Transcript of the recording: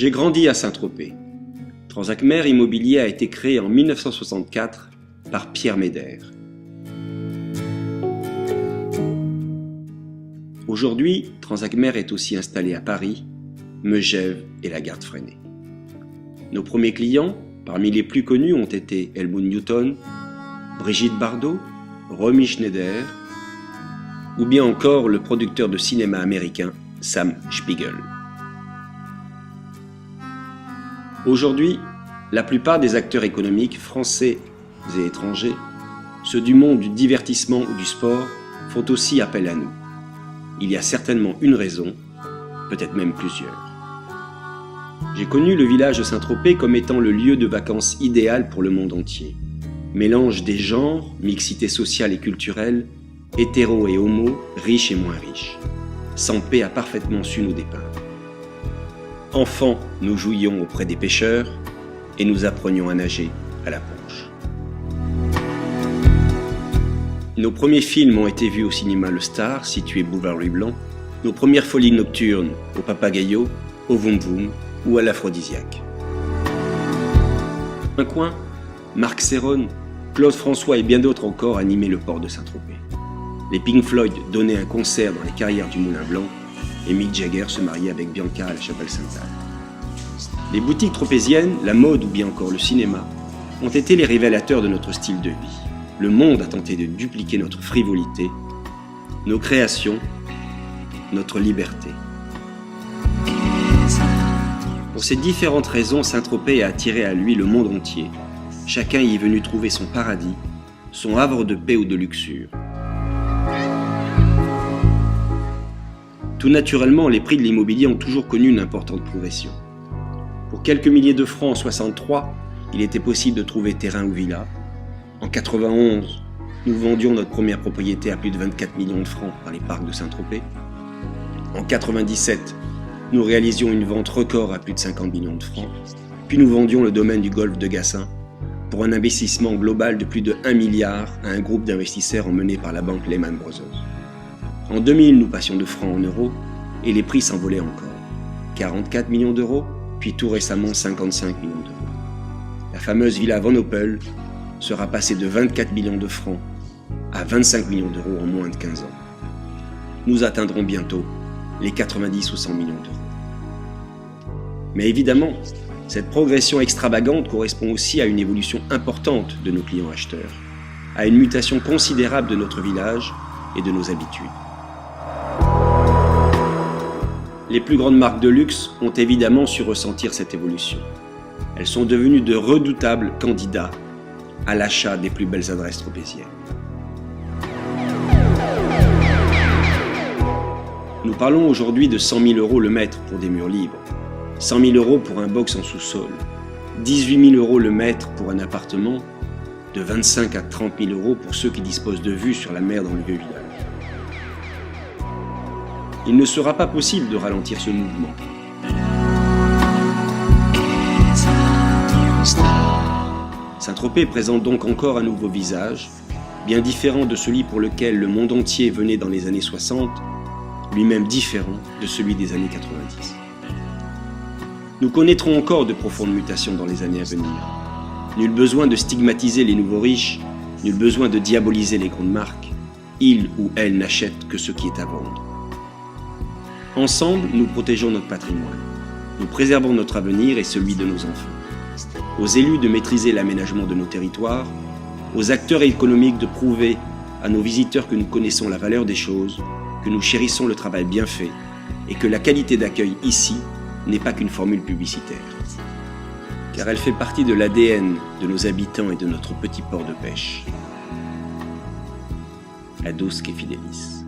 J'ai grandi à Saint-Tropez. Transac Mer Immobilier a été créé en 1964 par Pierre Médère. Aujourd'hui, Transac Mer est aussi installé à Paris, Megève et la Garde-Freinet. Nos premiers clients, parmi les plus connus, ont été Helmut Newton, Brigitte Bardot, Romy Schneider, ou bien encore le producteur de cinéma américain Sam Spiegel. Aujourd'hui, la plupart des acteurs économiques, français et étrangers, ceux du monde du divertissement ou du sport, font aussi appel à nous. Il y a certainement une raison, peut-être même plusieurs. J'ai connu le village de Saint-Tropez comme étant le lieu de vacances idéal pour le monde entier. Mélange des genres, mixité sociale et culturelle, hétéro et homo, riches et moins riches. Sampé a parfaitement su nous dépeindre. Enfants, nous jouions auprès des pêcheurs et nous apprenions à nager à la plonge. Nos premiers films ont été vus au cinéma Le Star, situé boulevard Louis Blanc, nos premières folies nocturnes au Papagayo, au Voum Voum ou à l'Aphrodisiaque. Un coin, Marc Serron, Claude François et bien d'autres encore animaient le port de Saint-Tropez. Les Pink Floyd donnaient un concert dans les carrières du Moulin Blanc et Mick Jagger se mariait avec Bianca à la Chapelle-Sainte-Anne. Les boutiques tropéziennes, la mode ou bien encore le cinéma ont été les révélateurs de notre style de vie. Le monde a tenté de dupliquer notre frivolité, nos créations, notre liberté. Pour ces différentes raisons, Saint-Tropez a attiré à lui le monde entier. Chacun y est venu trouver son paradis, son havre de paix ou de luxure. Tout naturellement, les prix de l'immobilier ont toujours connu une importante progression. Pour quelques milliers de francs en 1963, il était possible de trouver terrain ou villa. En 1991, nous vendions notre première propriété à plus de 24 millions de francs dans les parcs de Saint-Tropez. En 1997, nous réalisions une vente record à plus de 50 millions de francs. Puis nous vendions le domaine du golfe de Gassin pour un investissement global de plus de 1 milliard à un groupe d'investisseurs emmené par la banque Lehman Brothers. En 2000, nous passions de francs en euros et les prix s'envolaient encore. 44 millions d'euros, puis tout récemment 55 millions d'euros. La fameuse villa Van Oppel sera passée de 24 millions de francs à 25 millions d'euros en moins de 15 ans. Nous atteindrons bientôt les 90 ou 100 millions d'euros. Mais évidemment, cette progression extravagante correspond aussi à une évolution importante de nos clients acheteurs, à une mutation considérable de notre village et de nos habitudes. Les plus grandes marques de luxe ont évidemment su ressentir cette évolution. Elles sont devenues de redoutables candidats à l'achat des plus belles adresses tropéziennes. Nous parlons aujourd'hui de 100 000 € le mètre pour des murs libres, 100 000 € pour un box en sous-sol, 18 000 € le mètre pour un appartement, de 25 à 30 000 € pour ceux qui disposent de vues sur la mer dans le vieux village. Il ne sera pas possible de ralentir ce mouvement. Saint-Tropez présente donc encore un nouveau visage, bien différent de celui pour lequel le monde entier venait dans les années 60, lui-même différent de celui des années 90. Nous connaîtrons encore de profondes mutations dans les années à venir. Nul besoin de stigmatiser les nouveaux riches, nul besoin de diaboliser les grandes marques. Ils ou elles n'achètent que ce qui est à vendre. Ensemble, nous protégeons notre patrimoine. Nous préservons notre avenir et celui de nos enfants. Aux élus de maîtriser l'aménagement de nos territoires, aux acteurs économiques de prouver à nos visiteurs que nous connaissons la valeur des choses, que nous chérissons le travail bien fait et que la qualité d'accueil ici n'est pas qu'une formule publicitaire. Car elle fait partie de l'ADN de nos habitants et de notre petit port de pêche. Adusque Fidelis.